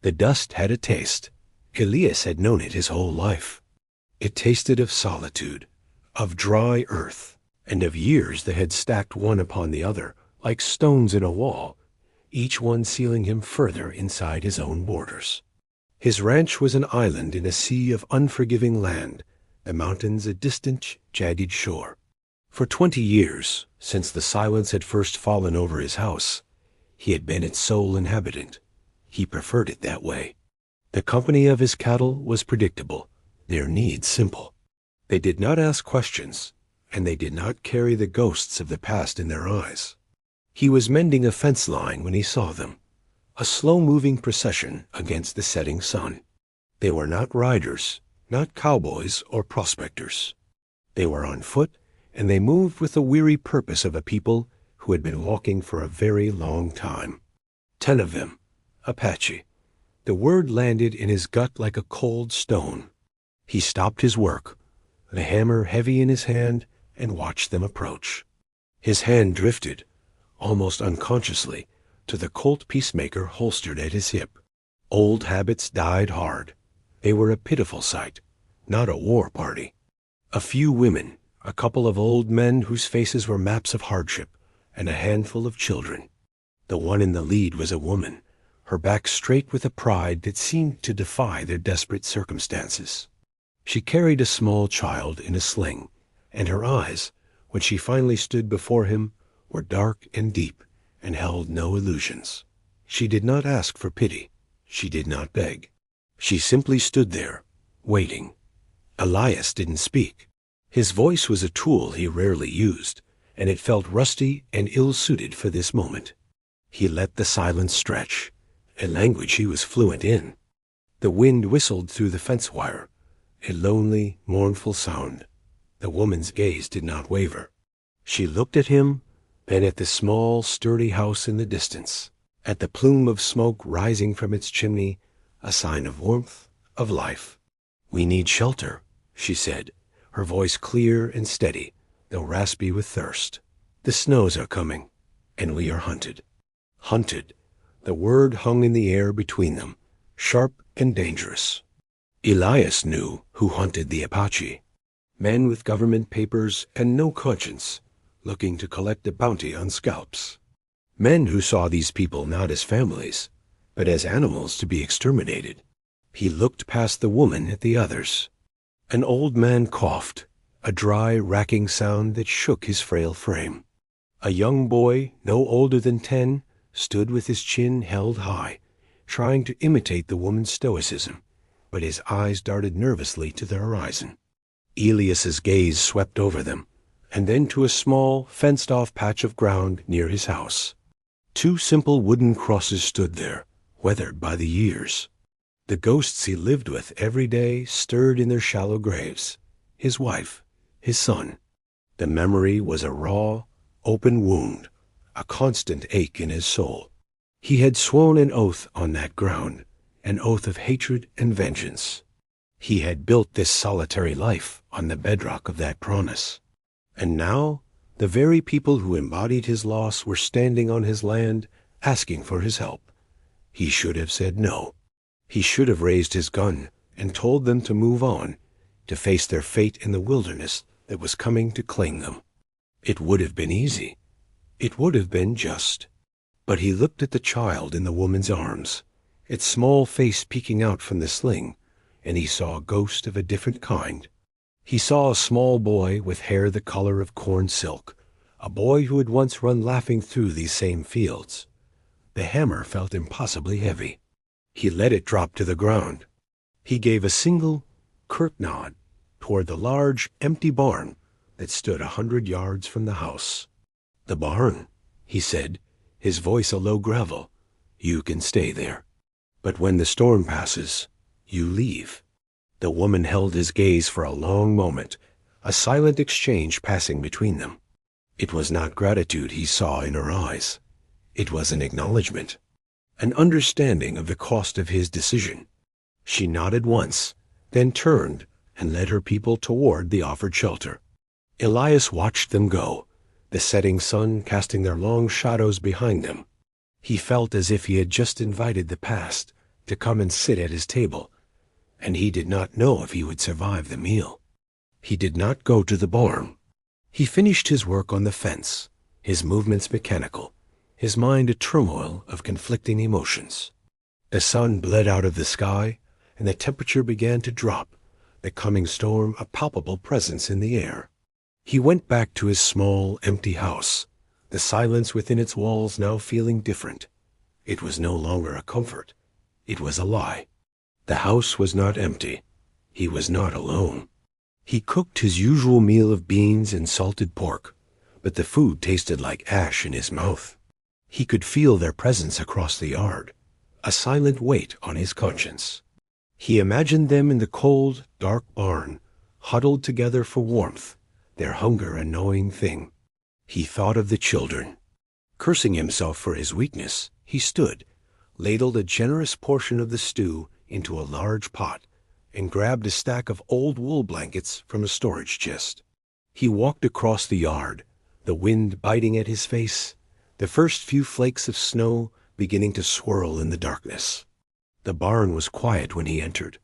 The dust had a taste. Elias had known it his whole life. It tasted of solitude, of dry earth, and of years that had stacked one upon the other, like stones in a wall, each one sealing him further inside his own borders. His ranch was an island in a sea of unforgiving land, the mountains a distant, jagged shore. For 20 years, since the silence had first fallen over his house, he had been its sole inhabitant. He preferred it that way. The company of his cattle was predictable, their needs simple. They did not ask questions, and they did not carry the ghosts of the past in their eyes. He was mending a fence line when he saw them, a slow-moving procession against the setting sun. They were not riders, not cowboys or prospectors. They were on foot, and they moved with the weary purpose of a people who had been walking for a very long time. 10 of them, Apache. The word landed in his gut like a cold stone. He stopped his work, the hammer heavy in his hand, and watched them approach. His hand drifted, almost unconsciously, to the Colt peacemaker holstered at his hip. Old habits died hard. They were a pitiful sight, not a war party. A few women, a couple of old men whose faces were maps of hardship, and a handful of children. The one in the lead was a woman, her back straight with a pride that seemed to defy their desperate circumstances. She carried a small child in a sling, and her eyes, when she finally stood before him, were dark and deep and held no illusions. She did not ask for pity. She did not beg. She simply stood there, waiting. Elias didn't speak. His voice was a tool he rarely used, and it felt rusty and ill-suited for this moment. He let the silence stretch, a language he was fluent in. The wind whistled through the fence wire, a lonely, mournful sound. The woman's gaze did not waver. She looked at him, then at the small, sturdy house in the distance, at the plume of smoke rising from its chimney, a sign of warmth, of life. "We need shelter," she said, her voice clear and steady, though raspy with thirst. "The snows are coming, and we are hunted." Hunted. The word hung in the air between them, sharp and dangerous. Elias knew who hunted the Apache. Men with government papers and no conscience, looking to collect a bounty on scalps. Men who saw these people not as families, but as animals to be exterminated. He looked past the woman at the others. An old man coughed, a dry, racking sound that shook his frail frame. A young boy, no older than 10, stood with his chin held high, trying to imitate the woman's stoicism, but his eyes darted nervously to the horizon. Elias's gaze swept over them, and then to a small, fenced-off patch of ground near his house. 2 simple wooden crosses stood there, weathered by the years. The ghosts he lived with every day stirred in their shallow graves. His wife, his son. The memory was a raw, open wound, a constant ache in his soul. He had sworn an oath on that ground, an oath of hatred and vengeance. He had built this solitary life on the bedrock of that promise. And now, the very people who embodied his loss were standing on his land, asking for his help. He should have said no. He should have raised his gun and told them to move on, to face their fate in the wilderness that was coming to claim them. It would have been easy. It would have been just. But he looked at the child in the woman's arms, its small face peeking out from the sling, and he saw a ghost of a different kind. He saw a small boy with hair the color of corn silk, a boy who had once run laughing through these same fields. The hammer felt impossibly heavy. He let it drop to the ground. He gave a single, curt nod toward the large, empty barn that stood 100 yards from the house. "The barn," he said, his voice a low gravel. "You can stay there. But when the storm passes, you leave." The woman held his gaze for a long moment, a silent exchange passing between them. It was not gratitude he saw in her eyes. It was an acknowledgment, an understanding of the cost of his decision. She nodded once, then turned and led her people toward the offered shelter. Elias watched them go, the setting sun casting their long shadows behind them. He felt as if he had just invited the past, to come and sit at his table, and he did not know if he would survive the meal. He did not go to the barn. He finished his work on the fence, his movements mechanical, his mind a turmoil of conflicting emotions. The sun bled out of the sky, and the temperature began to drop, the coming storm a palpable presence in the air. He went back to his small, empty house, the silence within its walls now feeling different. It was no longer a comfort. It was a lie. The house was not empty. He was not alone. He cooked his usual meal of beans and salted pork, but the food tasted like ash in his mouth. He could feel their presence across the yard, a silent weight on his conscience. He imagined them in the cold, dark barn, huddled together for warmth, their hunger a gnawing thing. He thought of the children. Cursing himself for his weakness, he stood, ladled a generous portion of the stew into a large pot, and grabbed a stack of old wool blankets from a storage chest. He walked across the yard, the wind biting at his face, the first few flakes of snow beginning to swirl in the darkness. The barn was quiet when he entered,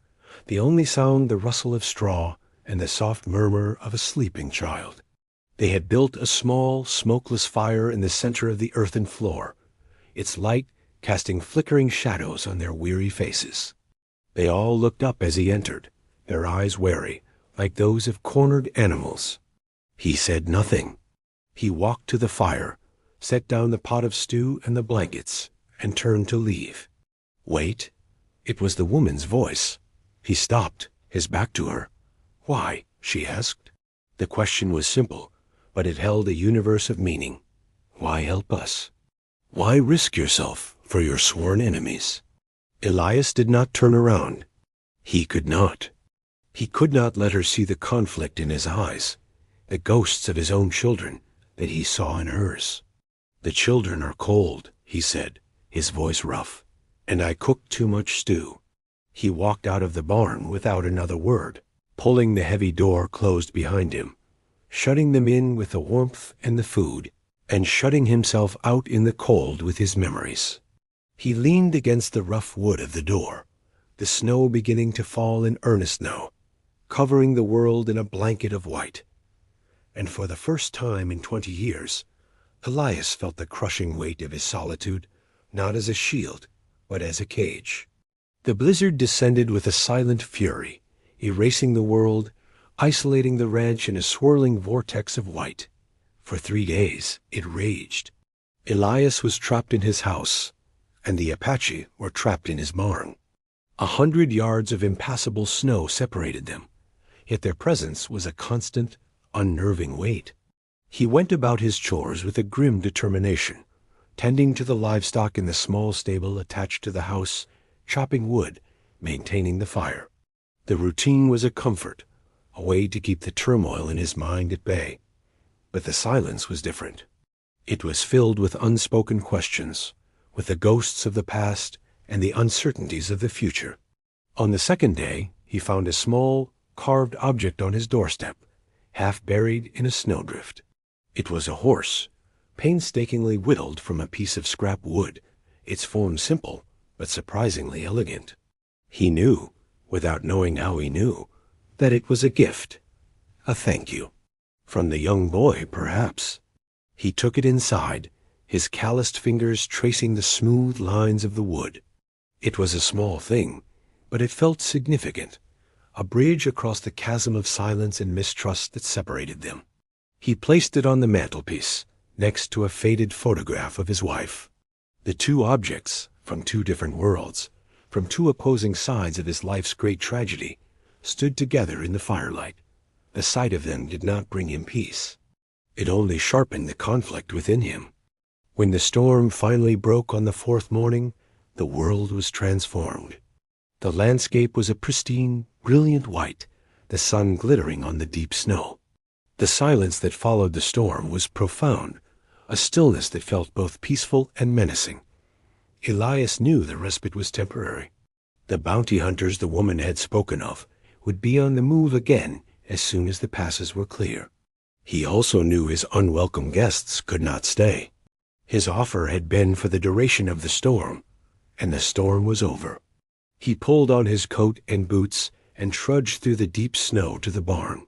the only sound the rustle of straw and the soft murmur of a sleeping child. They had built a small, smokeless fire in the center of the earthen floor, its light casting flickering shadows on their weary faces. They all looked up as he entered, their eyes wary, like those of cornered animals. He said nothing. He walked to the fire, set down the pot of stew and the blankets, and turned to leave. Wait. It was the woman's voice. He stopped, his back to her. Why? She asked. The question was simple, but it held a universe of meaning. Why help us? Why risk yourself for your sworn enemies? Elias did not turn around. He could not. He could not let her see the conflict in his eyes, the ghosts of his own children that he saw in hers. The children are cold, he said, his voice rough, and I cooked too much stew. He walked out of the barn without another word, pulling the heavy door closed behind him, shutting them in with the warmth and the food, and shutting himself out in the cold with his memories. He leaned against the rough wood of the door, the snow beginning to fall in earnest now, covering the world in a blanket of white. And for the first time in 20 years, Elias felt the crushing weight of his solitude, not as a shield, but as a cage. The blizzard descended with a silent fury, erasing the world, isolating the ranch in a swirling vortex of white. For 3 days it raged. Elias was trapped in his house, and the Apache were trapped in his barn. 100 yards of impassable snow separated them, yet their presence was a constant, unnerving weight. He went about his chores with a grim determination, tending to the livestock in the small stable attached to the house, chopping wood, maintaining the fire. The routine was a comfort, a way to keep the turmoil in his mind at bay. But the silence was different. It was filled with unspoken questions, with the ghosts of the past and the uncertainties of the future. On the second day, he found a small, carved object on his doorstep, half buried in a snowdrift. It was a horse, painstakingly whittled from a piece of scrap wood, its form simple, but surprisingly elegant. He knew, without knowing how he knew, that it was a gift, a thank you. From the young boy, perhaps. He took it inside, his calloused fingers tracing the smooth lines of the wood. It was a small thing, but it felt significant, a bridge across the chasm of silence and mistrust that separated them. He placed it on the mantelpiece, next to a faded photograph of his wife. The two objects, from two different worlds, from two opposing sides of his life's great tragedy, stood together in the firelight. The sight of them did not bring him peace. It only sharpened the conflict within him. When the storm finally broke on the 4th morning, the world was transformed. The landscape was a pristine, brilliant white, the sun glittering on the deep snow. The silence that followed the storm was profound, a stillness that felt both peaceful and menacing. Elias knew the respite was temporary. The bounty hunters the woman had spoken of would be on the move again as soon as the passes were clear. He also knew his unwelcome guests could not stay. His offer had been for the duration of the storm, and the storm was over. He pulled on his coat and boots and trudged through the deep snow to the barn.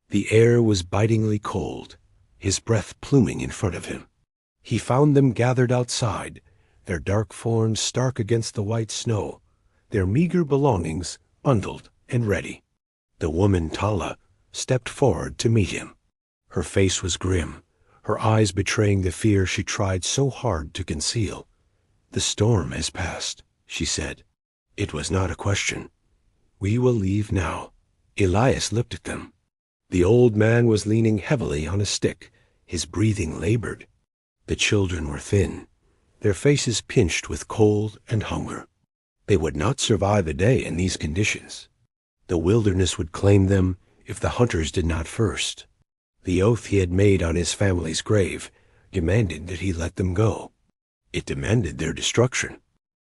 The air was bitingly cold, his breath pluming in front of him. He found them gathered outside, their dark forms stark against the white snow, their meager belongings bundled and ready. The woman Tala stepped forward to meet him. Her face was grim, her eyes betraying the fear she tried so hard to conceal. "The storm has passed," she said. It was not a question. "We will leave now." Elias looked at them. The old man was leaning heavily on a stick, his breathing labored. The children were thin, their faces pinched with cold and hunger. They would not survive a day in these conditions. The wilderness would claim them if the hunters did not first. The oath he had made on his family's grave demanded that he let them go. It demanded their destruction.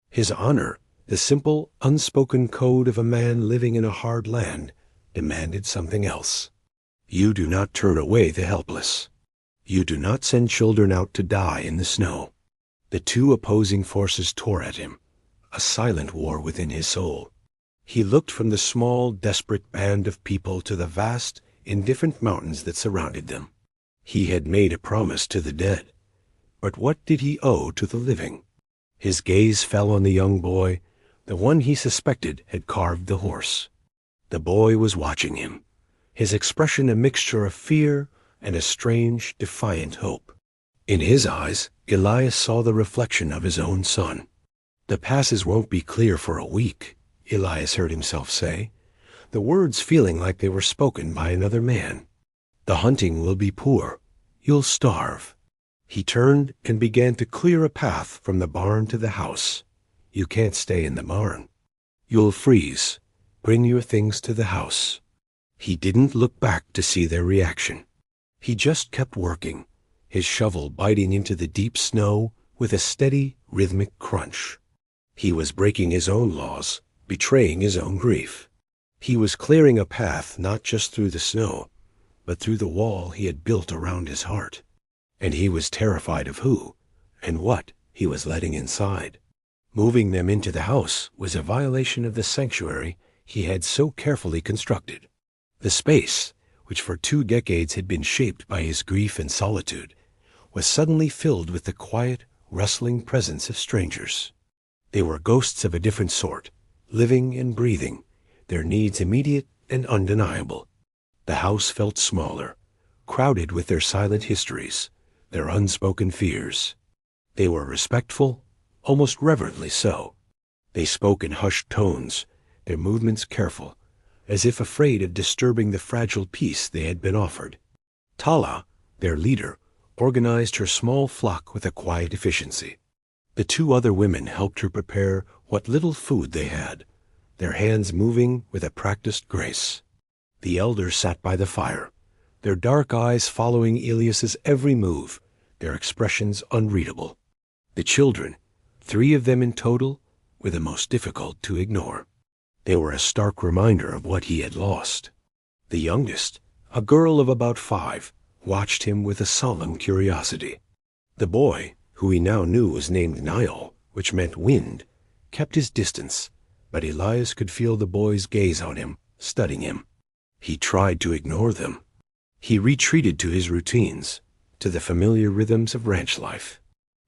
His honor, the simple, unspoken code of a man living in a hard land, demanded something else. You do not turn away the helpless. You do not send children out to die in the snow. The two opposing forces tore at him, a silent war within his soul. He looked from the small, desperate band of people to the vast, indifferent mountains that surrounded them. He had made a promise to the dead, but what did he owe to the living? His gaze fell on the young boy, the one he suspected had carved the horse. The boy was watching him, his expression a mixture of fear and a strange, defiant hope. In his eyes, Elias saw the reflection of his own son. "The passes won't be clear for a week," Elias heard himself say, the words feeling like they were spoken by another man. "The hunting will be poor. You'll starve." He turned and began to clear a path from the barn to the house. "You can't stay in the barn. You'll freeze. Bring your things to the house." He didn't look back to see their reaction. He just kept working, his shovel biting into the deep snow with a steady, rhythmic crunch. He was breaking his own laws, betraying his own grief. He was clearing a path not just through the snow, but through the wall he had built around his heart. And he was terrified of who and what he was letting inside. Moving them into the house was a violation of the sanctuary he had so carefully constructed. The space, which for 2 decades had been shaped by his grief and solitude, was suddenly filled with the quiet, rustling presence of strangers. They were ghosts of a different sort, living and breathing, their needs immediate and undeniable. The house felt smaller, crowded with their silent histories, their unspoken fears. They were respectful, almost reverently so. They spoke in hushed tones, their movements careful, as if afraid of disturbing the fragile peace they had been offered. Tala, their leader, organized her small flock with a quiet efficiency. The 2 other women helped her prepare what little food they had, their hands moving with a practiced grace. The elders sat by the fire, their dark eyes following Elias's every move, their expressions unreadable. The children, 3 of them in total, were the most difficult to ignore. They were a stark reminder of what he had lost. The youngest, a girl of about 5, watched him with a solemn curiosity. The boy, who he now knew was named Niall, which meant wind, kept his distance, but Elias could feel the boy's gaze on him, studying him. He tried to ignore them. He retreated to his routines, to the familiar rhythms of ranch life.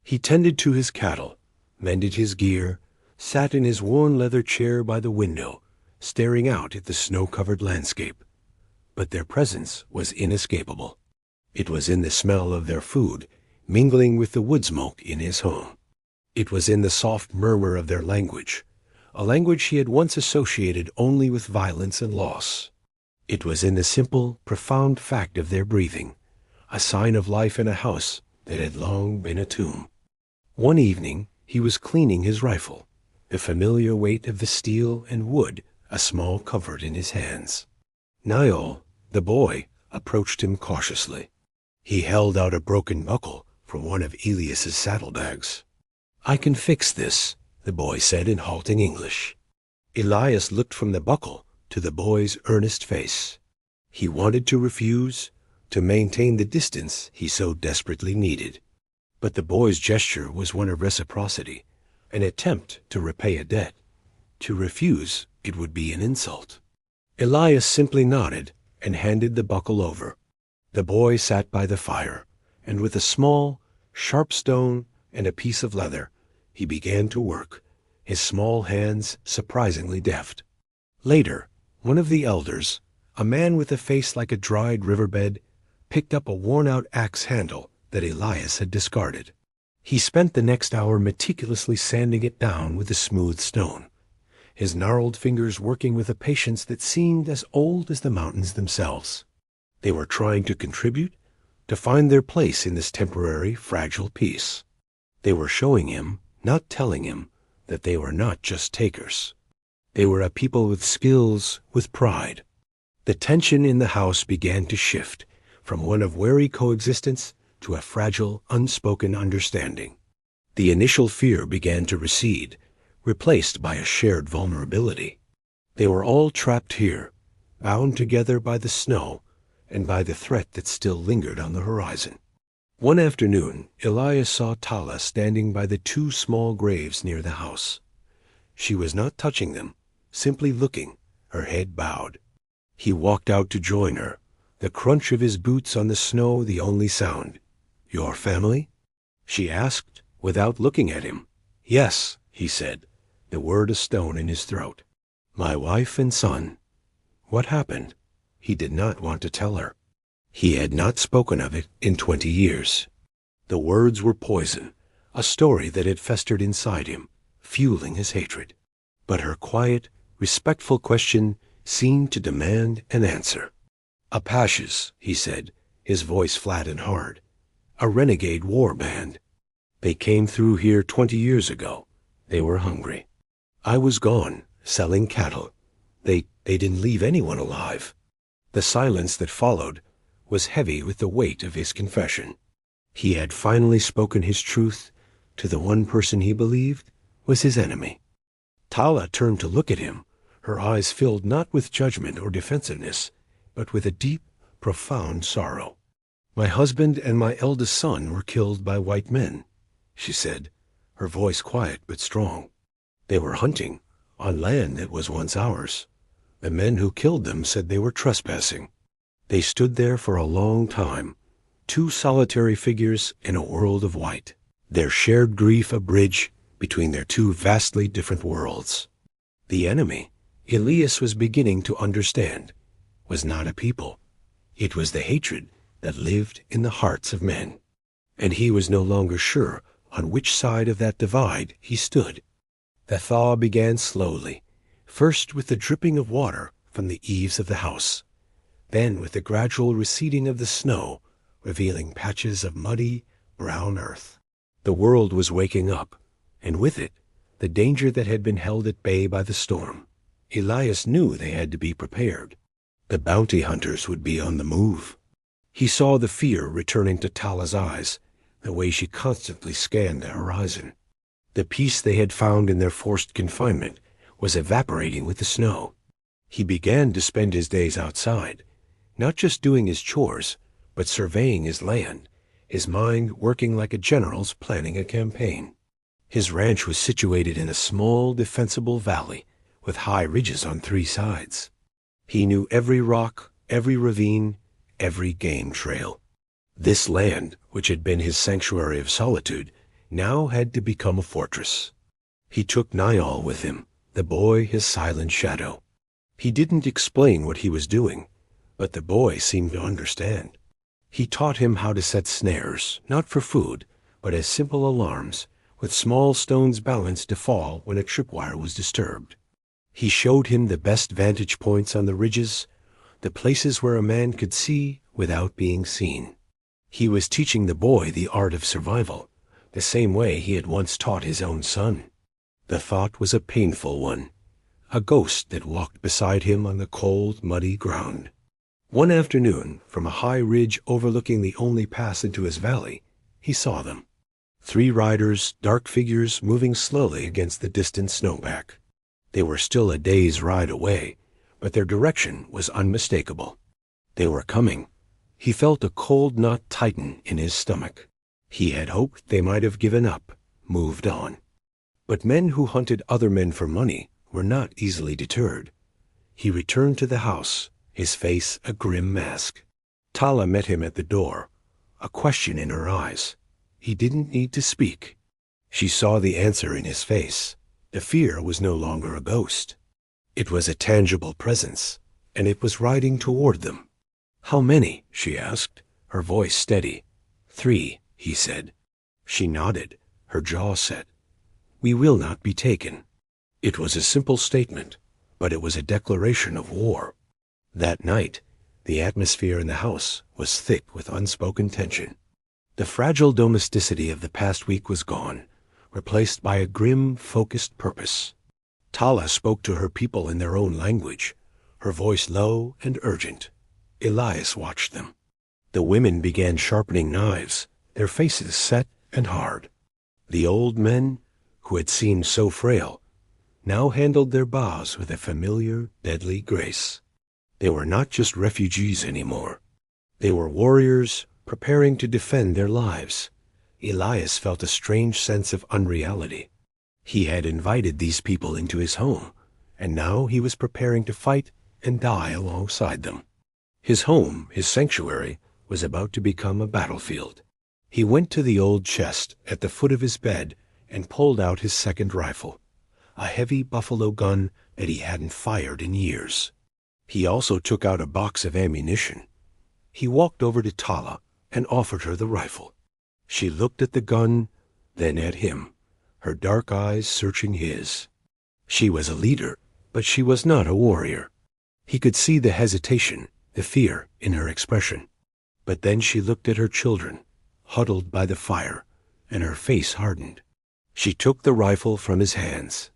He tended to his cattle, mended his gear, sat in his worn leather chair by the window, staring out at the snow-covered landscape. But their presence was inescapable. It was in the smell of their food, mingling with the wood smoke in his home. It was in the soft murmur of their language, a language he had once associated only with violence and loss. It was in the simple, profound fact of their breathing, a sign of life in a house that had long been a tomb. One evening he was cleaning his rifle, the familiar weight of the steel and wood a small comfort in his hands. Niall, the boy, approached him cautiously. He held out a broken buckle from one of Elias's saddlebags. "I can fix this," the boy said in halting English. Elias looked from the buckle to the boy's earnest face. He wanted to refuse, to maintain the distance he so desperately needed. But the boy's gesture was one of reciprocity, an attempt to repay a debt. To refuse, it would be an insult. Elias simply nodded and handed the buckle over. The boy sat by the fire, and with a small, sharp stone and a piece of leather, he began to work, his small hands surprisingly deft. Later, one of the elders, a man with a face like a dried riverbed, picked up a worn-out axe handle that Elias had discarded. He spent the next hour meticulously sanding it down with a smooth stone, his gnarled fingers working with a patience that seemed as old as the mountains themselves. They were trying to contribute, to find their place in this temporary, fragile peace. They were showing him, not telling him, that they were not just takers. They were a people with skills, with pride. The tension in the house began to shift from one of wary coexistence to a fragile, unspoken understanding. The initial fear began to recede, replaced by a shared vulnerability. They were all trapped here, bound together by the snow and by the threat that still lingered on the horizon. One afternoon, Elias saw Tala standing by the two small graves near the house. She was not touching them, simply looking, her head bowed. He walked out to join her, the crunch of his boots on the snow the only sound. "Your family?" she asked, without looking at him. "Yes," he said, the word a stone in his throat. "My wife and son." What happened? He did not want to tell her. He had not spoken of it in 20 years. The words were poison, a story that had festered inside him, fueling his hatred. But her quiet, respectful question seemed to demand an answer. "Apaches," he said, his voice flat and hard. "A renegade war band. They came through here 20 years ago. They were hungry. I was gone, selling cattle. They didn't leave anyone alive." The silence that followed was heavy with the weight of his confession. He had finally spoken his truth to the one person he believed was his enemy. Tala turned to look at him, her eyes filled not with judgment or defensiveness, but with a deep, profound sorrow. "My husband and my eldest son were killed by white men," she said, her voice quiet but strong. "They were hunting on land that was once ours. The men who killed them said they were trespassing. They stood there for a long time, two solitary figures in a world of white, their shared grief a bridge between their two vastly different worlds. The enemy, Elias was beginning to understand, was not a people. It was the hatred that lived in the hearts of men. And he was no longer sure on which side of that divide he stood. The thaw began slowly, first with the dripping of water from the eaves of the house, then with the gradual receding of the snow, revealing patches of muddy, brown earth. The world was waking up, and with it, the danger that had been held at bay by the storm. Elias knew they had to be prepared. The bounty hunters would be on the move. He saw the fear returning to Tala's eyes, the way she constantly scanned the horizon. The peace they had found in their forced confinement was evaporating with the snow. He began to spend his days outside, not just doing his chores, but surveying his land, his mind working like a general's planning a campaign. His ranch was situated in a small, defensible valley with high ridges on 3 sides. He knew every rock, every ravine, every game trail. This land, which had been his sanctuary of solitude, now had to become a fortress. He took Niall with him, the boy his silent shadow. He didn't explain what he was doing, but the boy seemed to understand. He taught him how to set snares, not for food, but as simple alarms, with small stones balanced to fall when a tripwire was disturbed. He showed him the best vantage points on the ridges, the places where a man could see without being seen. He was teaching the boy the art of survival, the same way he had once taught his own son. The thought was a painful one, a ghost that walked beside him on the cold, muddy ground. One afternoon, from a high ridge overlooking the only pass into his valley, he saw them. 3 riders, dark figures moving slowly against the distant snowpack. They were still a day's ride away, but their direction was unmistakable. They were coming. He felt a cold knot tighten in his stomach. He had hoped they might have given up, moved on. But men who hunted other men for money were not easily deterred. He returned to the house, his face a grim mask. Tala met him at the door, a question in her eyes. He didn't need to speak. She saw the answer in his face. The fear was no longer a ghost. It was a tangible presence, and it was riding toward them. "How many?" she asked, her voice steady. "3," he said. She nodded, her jaw set. "We will not be taken." It was a simple statement, but it was a declaration of war. That night, the atmosphere in the house was thick with unspoken tension. The fragile domesticity of the past week was gone, replaced by a grim, focused purpose. Tala spoke to her people in their own language, her voice low and urgent. Elias watched them. The women began sharpening knives, their faces set and hard. The old men, who had seemed so frail, now handled their bows with a familiar, deadly grace. They were not just refugees anymore. They were warriors preparing to defend their lives. Elias felt a strange sense of unreality. He had invited these people into his home, and now he was preparing to fight and die alongside them. His home, his sanctuary, was about to become a battlefield. He went to the old chest at the foot of his bed and pulled out his second rifle, a heavy buffalo gun that he hadn't fired in years. He also took out a box of ammunition. He walked over to Tala and offered her the rifle. She looked at the gun, then at him, her dark eyes searching his. She was a leader, but she was not a warrior. He could see the hesitation, the fear in her expression. But then she looked at her children, huddled by the fire, and her face hardened. She took the rifle from his hands.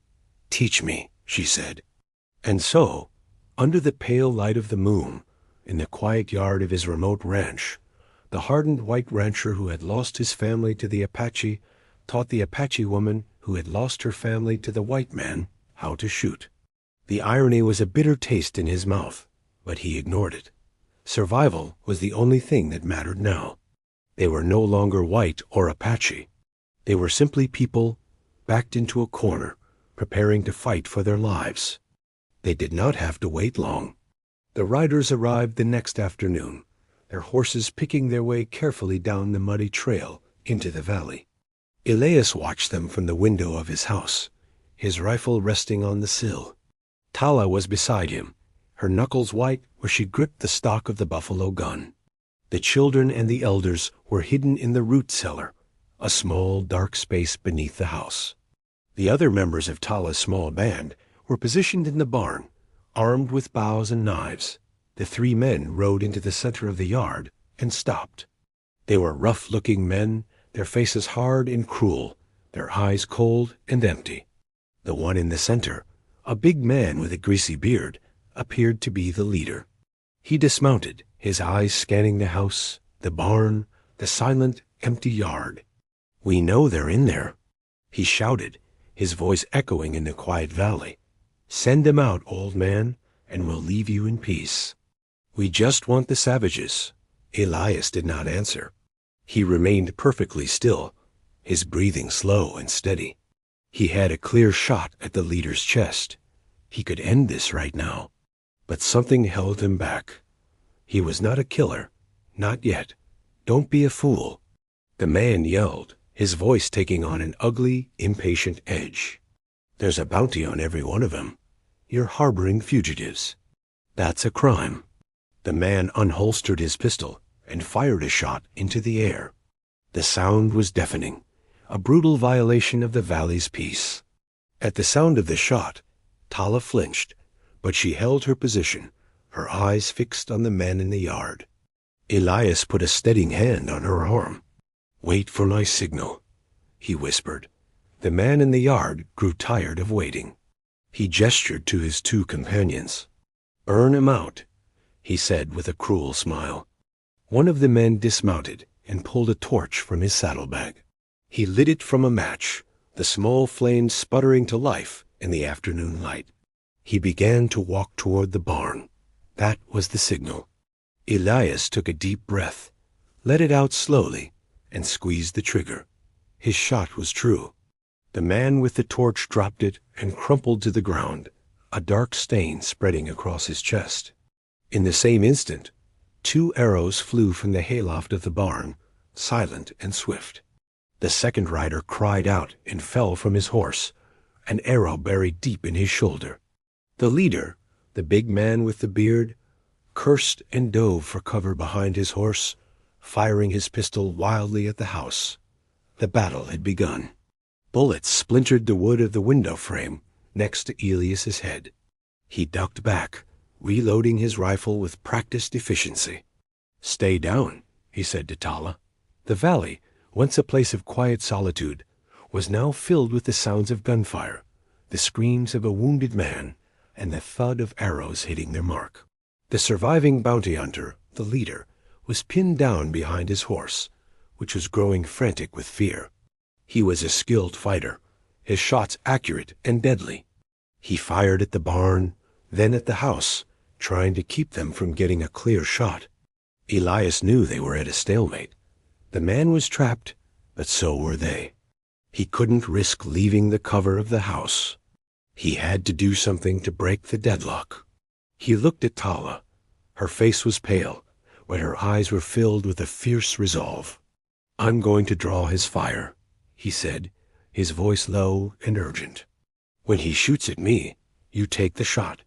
"Teach me," she said. And so, under the pale light of the moon, in the quiet yard of his remote ranch, the hardened white rancher who had lost his family to the Apache taught the Apache woman who had lost her family to the white man how to shoot. The irony was a bitter taste in his mouth, but he ignored it. Survival was the only thing that mattered now. They were no longer white or Apache. They were simply people, backed into a corner, preparing to fight for their lives. They did not have to wait long. The riders arrived the next afternoon, their horses picking their way carefully down the muddy trail into the valley. Elias watched them from the window of his house, his rifle resting on the sill. Tala was beside him, her knuckles white where she gripped the stock of the buffalo gun. The children and the elders were hidden in the root cellar, a small, dark space beneath the house. The other members of Tala's small band were positioned in the barn, armed with bows and knives. The 3 men rode into the center of the yard and stopped. They were rough-looking men, their faces hard and cruel, their eyes cold and empty. The one in the center, a big man with a greasy beard, appeared to be the leader. He dismounted, his eyes scanning the house, the barn, the silent, empty yard. "We know they're in there," he shouted, his voice echoing in the quiet valley. "Send them out, old man, and we'll leave you in peace." "We just want the savages." Elias did not answer. He remained perfectly still, his breathing slow and steady. He had a clear shot at the leader's chest. He could end this right now. But something held him back. He was not a killer. Not yet. "Don't be a fool." The man yelled, his voice taking on an ugly, impatient edge. "There's a bounty on every one of them. You're harboring fugitives. That's a crime." The man unholstered his pistol and fired a shot into the air. The sound was deafening, a brutal violation of the valley's peace. At the sound of the shot, Tala flinched, but she held her position, her eyes fixed on the man in the yard. Elias put a steadying hand on her arm. "Wait for my signal," he whispered. The man in the yard grew tired of waiting. He gestured to his 2 companions. "Burn him out," he said with a cruel smile. One of the men dismounted and pulled a torch from his saddlebag. He lit it from a match, the small flame sputtering to life in the afternoon light. He began to walk toward the barn. That was the signal. Elias took a deep breath, let it out slowly, and squeezed the trigger. His shot was true. The man with the torch dropped it and crumpled to the ground, a dark stain spreading across his chest. In the same instant, 2 arrows flew from the hayloft of the barn, silent and swift. The second rider cried out and fell from his horse, an arrow buried deep in his shoulder. The leader, the big man with the beard, cursed and dove for cover behind his horse, firing his pistol wildly at the house. The battle had begun. Bullets splintered the wood of the window frame next to Elias's head. He ducked back, reloading his rifle with practiced efficiency. "Stay down," he said to Tala. The valley, once a place of quiet solitude, was now filled with the sounds of gunfire, the screams of a wounded man, and the thud of arrows hitting their mark. The surviving bounty hunter, the leader, was pinned down behind his horse, which was growing frantic with fear. He was a skilled fighter, his shots accurate and deadly. He fired at the barn, then at the house, trying to keep them from getting a clear shot. Elias knew they were at a stalemate. The man was trapped, but so were they. He couldn't risk leaving the cover of the house. He had to do something to break the deadlock. He looked at Tala. Her face was pale, but her eyes were filled with a fierce resolve. "I'm going to draw his fire," he said, his voice low and urgent. "When he shoots at me, you take the shot.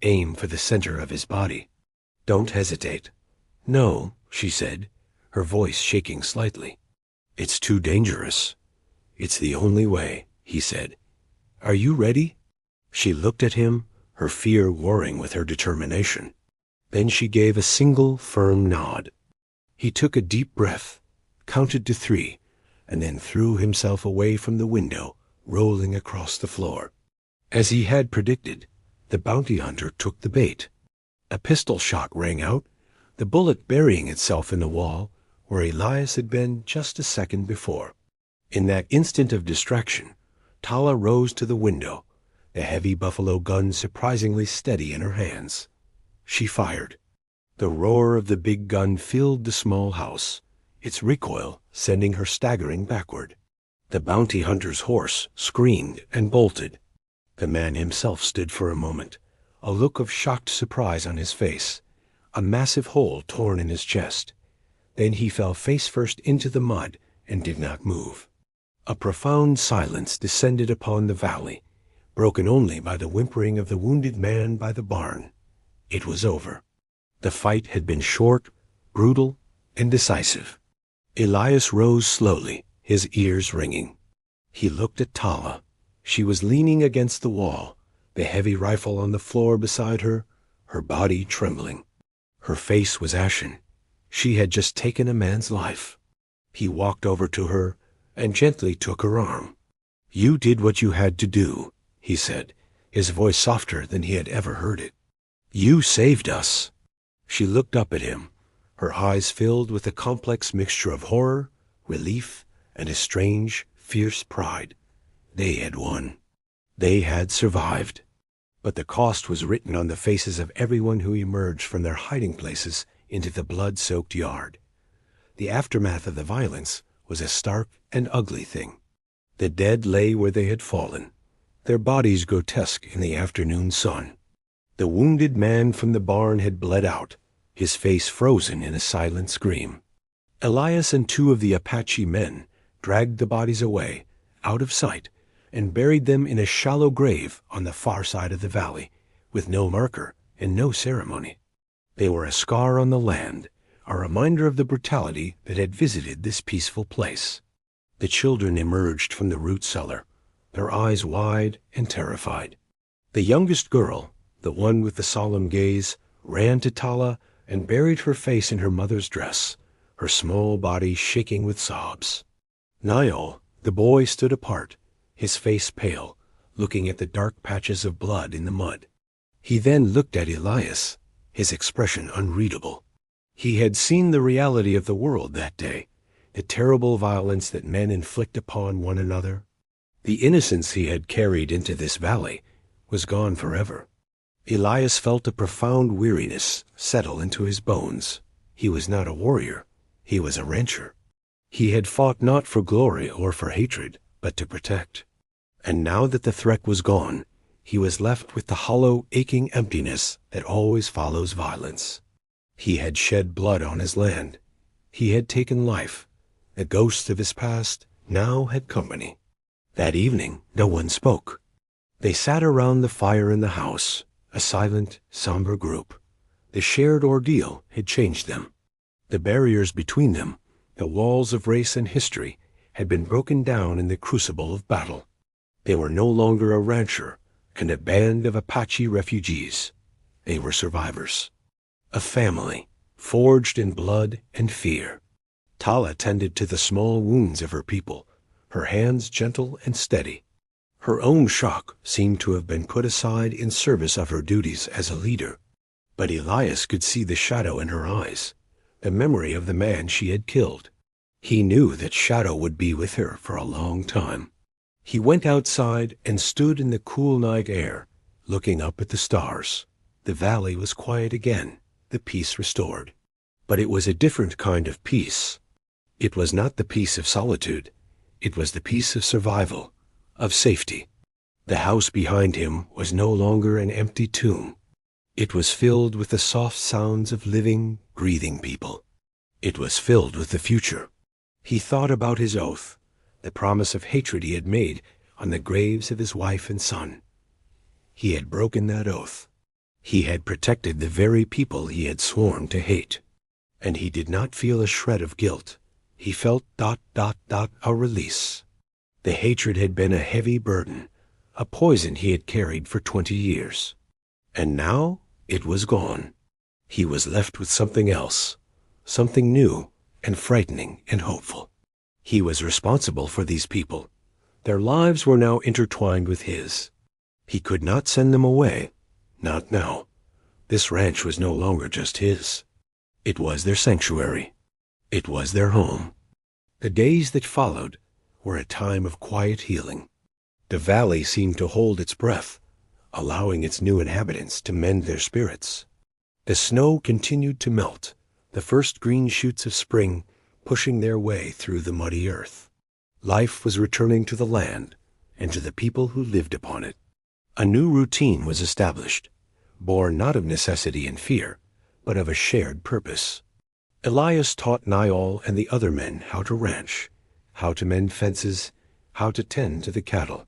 Aim for the center of his body. Don't hesitate." "No," she said, her voice shaking slightly. "It's too dangerous." "It's the only way," he said. "Are you ready?" She looked at him, her fear warring with her determination. Then she gave a single firm nod. He took a deep breath, counted to 3, and then threw himself away from the window, rolling across the floor. As he had predicted, the bounty hunter took the bait. A pistol shot rang out, the bullet burying itself in the wall where Elias had been just a second before. In that instant of distraction, Tala rose to the window, the heavy buffalo gun surprisingly steady in her hands. She fired. The roar of the big gun filled the small house, its recoil sending her staggering backward. The bounty hunter's horse screamed and bolted. The man himself stood for a moment, a look of shocked surprise on his face, a massive hole torn in his chest. Then he fell face first into the mud and did not move. A profound silence descended upon the valley, broken only by the whimpering of the wounded man by the barn. It was over. The fight had been short, brutal, and decisive. Elias rose slowly, his ears ringing. He looked at Tala. She was leaning against the wall, the heavy rifle on the floor beside her, her body trembling. Her face was ashen. She had just taken a man's life. He walked over to her and gently took her arm. "You did what you had to do," he said, his voice softer than he had ever heard it. "You saved us." She looked up at him, her eyes filled with a complex mixture of horror, relief, and a strange, fierce pride. They had won. They had survived. But the cost was written on the faces of everyone who emerged from their hiding places into the blood-soaked yard. The aftermath of the violence was a stark and ugly thing. The dead lay where they had fallen, their bodies grotesque in the afternoon sun. The wounded man from the barn had bled out, his face frozen in a silent scream. Elias and 2 of the Apache men dragged the bodies away, out of sight, and buried them in a shallow grave on the far side of the valley, with no marker and no ceremony. They were a scar on the land, a reminder of the brutality that had visited this peaceful place. The children emerged from the root cellar, their eyes wide and terrified. The youngest girl, the one with the solemn gaze, ran to Tala and buried her face in her mother's dress, her small body shaking with sobs. Niall, the boy, stood apart, his face pale, looking at the dark patches of blood in the mud. He then looked at Elias, his expression unreadable. He had seen the reality of the world that day, the terrible violence that men inflict upon one another. The innocence he had carried into this valley was gone forever. Elias felt a profound weariness settle into his bones. He was not a warrior, he was a rancher. He had fought not for glory or for hatred, but to protect. And now that the threat was gone, he was left with the hollow, aching emptiness that always follows violence. He had shed blood on his land. He had taken life. The ghosts of his past now had company. That evening, no one spoke. They sat around the fire in the house, a silent, somber group. The shared ordeal had changed them. The barriers between them, the walls of race and history, had been broken down in the crucible of battle. They were no longer a rancher and a band of Apache refugees. They were survivors. A family, forged in blood and fear. Tala tended to the small wounds of her people, her hands gentle and steady. Her own shock seemed to have been put aside in service of her duties as a leader. But Elias could see the shadow in her eyes, the memory of the man she had killed. He knew that shadow would be with her for a long time. He went outside and stood in the cool night air, looking up at the stars. The valley was quiet again, the peace restored. But it was a different kind of peace. It was not the peace of solitude. It was the peace of survival, of safety. The house behind him was no longer an empty tomb. It was filled with the soft sounds of living, breathing people. It was filled with the future. He thought about his oath, the promise of hatred he had made on the graves of his wife and son. He had broken that oath. He had protected the very people he had sworn to hate. And he did not feel a shred of guilt. He felt ... a release. The hatred had been a heavy burden, a poison he had carried for 20 years. And now it was gone. He was left with something else, something new and frightening and hopeful. He was responsible for these people. Their lives were now intertwined with his. He could not send them away, not now. This ranch was no longer just his. It was their sanctuary. It was their home. The days that followed were a time of quiet healing. The valley seemed to hold its breath, allowing its new inhabitants to mend their spirits. The snow continued to melt, the first green shoots of spring pushing their way through the muddy earth. Life was returning to the land and to the people who lived upon it. A new routine was established, born not of necessity and fear, but of a shared purpose. Elias taught Niall and the other men how to ranch, how to mend fences, how to tend to the cattle.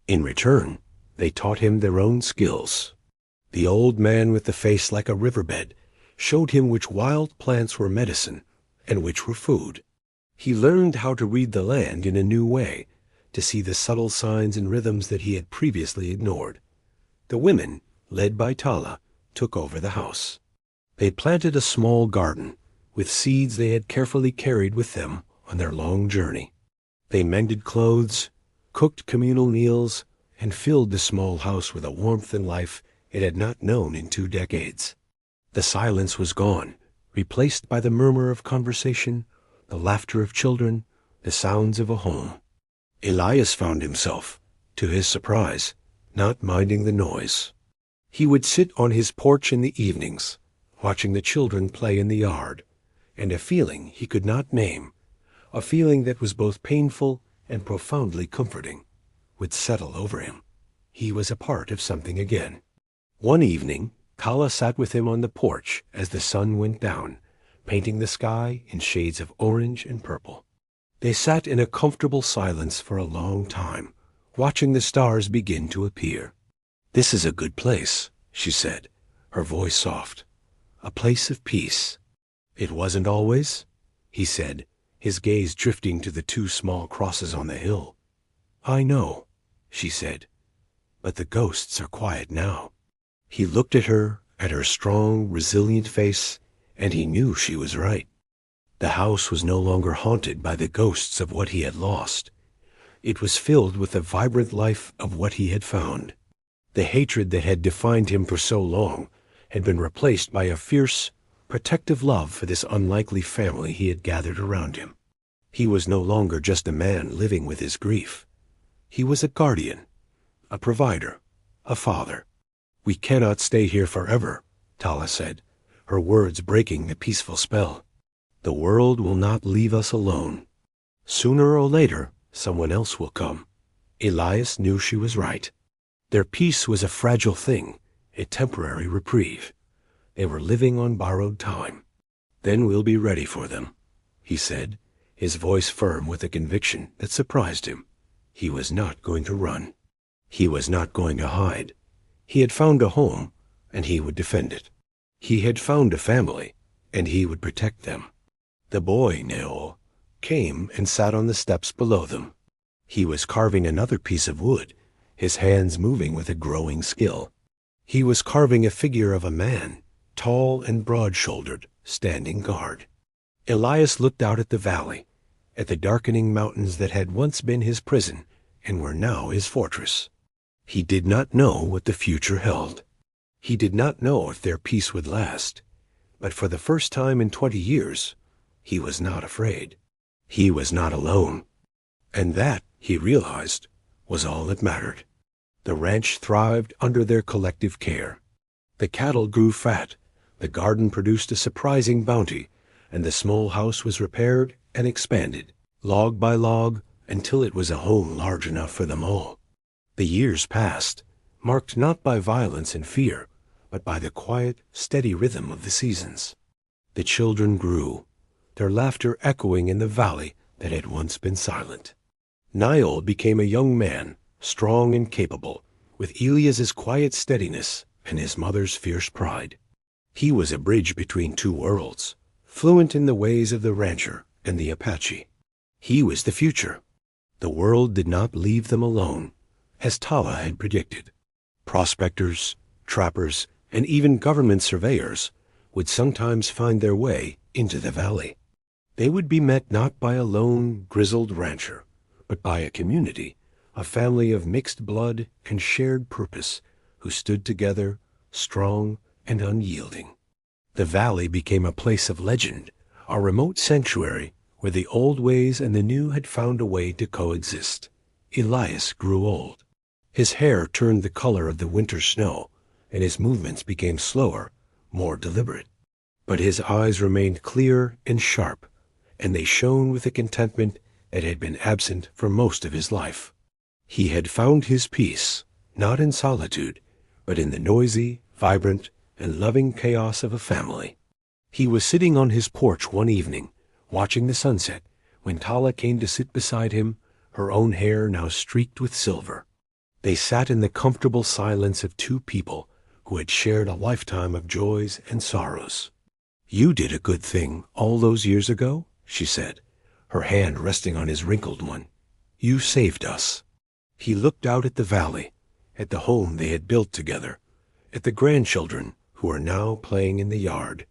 In return, they taught him their own skills. The old man with the face like a riverbed showed him which wild plants were medicine and which were food. He learned how to read the land in a new way, to see the subtle signs and rhythms that he had previously ignored. The women, led by Tala, took over the house. They planted a small garden with seeds they had carefully carried with them on their long journey. They mended clothes, cooked communal meals, and filled the small house with a warmth and life it had not known in 2 decades. The silence was gone, replaced by the murmur of conversation, the laughter of children, the sounds of a home. Elias found himself, to his surprise, not minding the noise. He would sit on his porch in the evenings, watching the children play in the yard, and a feeling he could not name, a feeling that was both painful and profoundly comforting, would settle over him. He was a part of something again. One evening, Tala sat with him on the porch as the sun went down, painting the sky in shades of orange and purple. They sat in a comfortable silence for a long time, watching the stars begin to appear. "This is a good place," she said, her voice soft. "A place of peace." "It wasn't always," he said, his gaze drifting to the 2 small crosses on the hill. "I know," she said, "but the ghosts are quiet now." He looked at her strong, resilient face, and he knew she was right. The house was no longer haunted by the ghosts of what he had lost. It was filled with the vibrant life of what he had found. The hatred that had defined him for so long had been replaced by a fierce, protective love for this unlikely family he had gathered around him. He was no longer just a man living with his grief. He was a guardian, a provider, a father. "We cannot stay here forever," Tala said, her words breaking the peaceful spell. "The world will not leave us alone. Sooner or later, someone else will come. Elias knew she was right. Their peace was a fragile thing, a temporary reprieve. They were living on borrowed time. "Then we'll be ready for them," he said, his voice firm with a conviction that surprised him. He was not going to run. He was not going to hide. He had found a home, and he would defend it. He had found a family, and he would protect them. The boy, Neo, came and sat on the steps below them. He was carving another piece of wood, his hands moving with a growing skill. He was carving a figure of a man, tall and broad-shouldered, standing guard. Elias looked out at the valley, at the darkening mountains that had once been his prison and were now his fortress. He did not know what the future held. He did not know if their peace would last, but for the first time in 20 years, he was not afraid. He was not alone. And that, he realized, was all that mattered. The ranch thrived under their collective care. The cattle grew fat, the garden produced a surprising bounty, and the small house was repaired and expanded, log by log, until it was a home large enough for them all. The years passed, marked not by violence and fear, but by the quiet, steady rhythm of the seasons. The children grew, their laughter echoing in the valley that had once been silent. Niall became a young man, strong and capable, with Elias's quiet steadiness and his mother's fierce pride. He was a bridge between two worlds, fluent in the ways of the rancher and the Apache. He was the future. The world did not leave them alone, as Tala had predicted. Prospectors, trappers, and even government surveyors would sometimes find their way into the valley. They would be met not by a lone, grizzled rancher, but by a community, a family of mixed blood and shared purpose, who stood together, strong and unyielding. The valley became a place of legend, a remote sanctuary where the old ways and the new had found a way to coexist. Elias grew old. His hair turned the color of the winter snow, and his movements became slower, more deliberate. But his eyes remained clear and sharp, and they shone with a contentment that had been absent for most of his life. He had found his peace, not in solitude, but in the noisy, vibrant, and loving chaos of a family. He was sitting on his porch one evening, watching the sunset, when Tala came to sit beside him, her own hair now streaked with silver. They sat in the comfortable silence of two people who had shared a lifetime of joys and sorrows. "You did a good thing all those years ago," she said, her hand resting on his wrinkled one. "You saved us." He looked out at the valley, at the home they had built together, at the grandchildren who were now playing in the yard.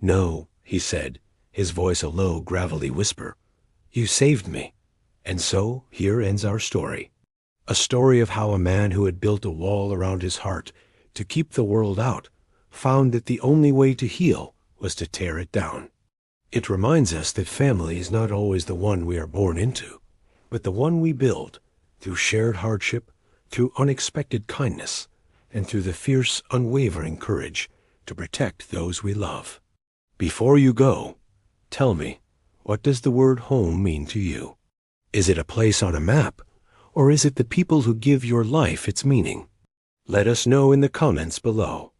"No," he said, his voice a low, gravelly whisper. "You saved me. And so here ends our story. A story of how a man who had built a wall around his heart to keep the world out found that the only way to heal was to tear it down. It reminds us that family is not always the one we are born into, but the one we build through shared hardship, through unexpected kindness, and through the fierce, unwavering courage to protect those we love. Before you go, tell me, what does the word home mean to you? Is it a place on a map, or is it the people who give your life its meaning? Let us know in the comments below.